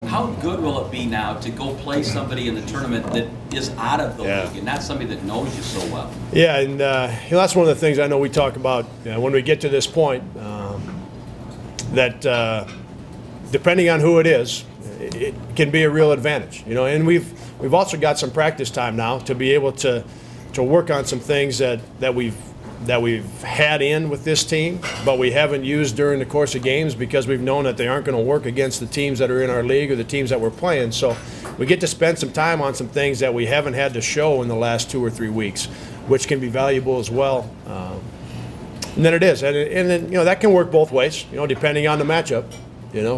How good will it be now to go play somebody in the tournament that is out of the league and not somebody that knows you so well? Yeah, and that's one of the things I know we talk about when we get to this point, that depending on who it is, it can be a real advantage. And we've also got some practice time now to be able to work on some things that we've had in with this team, but we haven't used during the course of games because we've known that they aren't going to work against the teams that are in our league or the teams that we're playing. So we get to spend some time on some things that we haven't had to show in the last 2 or 3 weeks, which can be valuable as well. And then it is, and then that can work both ways, depending on the matchup.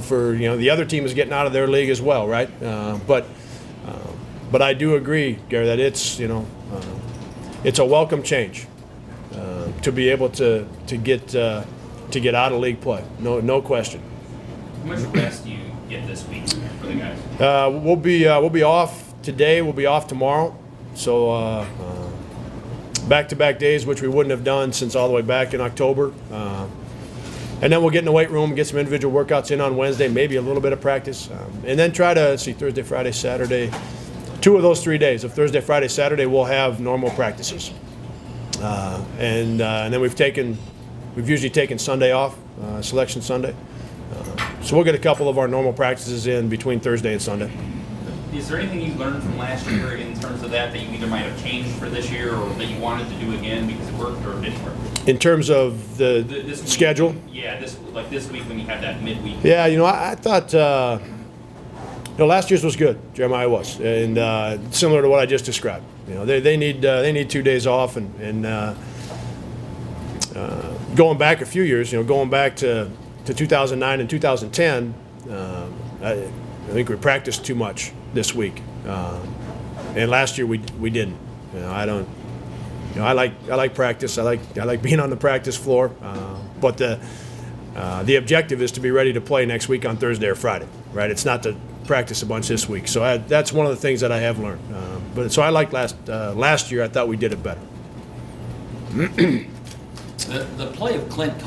For the other team is getting out of their league as well, right? But I do agree, Gary, that it's a welcome change. To be able to get out of league play, no question. How much rest do you get this week for the guys? We'll be off today. We'll be off tomorrow. So back-to-back days, which we wouldn't have done since all the way back in October. And then we'll get in the weight room, get some individual workouts in on Wednesday, maybe a little bit of practice, and then try to see Thursday, Friday, Saturday. 2 of those 3 days, of Thursday, Friday, Saturday, we'll have normal practices. And then we've usually taken Sunday off, Selection Sunday. So we'll get a couple of our normal practices in between Thursday and Sunday. Is there anything you learned from last year in terms of that you either might have changed for this year or that you wanted to do again because it worked or it didn't work? In terms of this schedule? Yeah, this week when you had that midweek. Yeah, I thought last year's was good. Jeremiah was, and similar to what I just described. They need 2 days off, and going back a few years, going back to 2009 and 2010, I think we practiced too much this week, and last year we didn't. I like practice. I like being on the practice floor, but the objective is to be ready to play next week on Thursday or Friday, right? It's not to practice a bunch this week. So that's one of the things that I have learned. So I liked last year. I thought we did it better. The play of Clint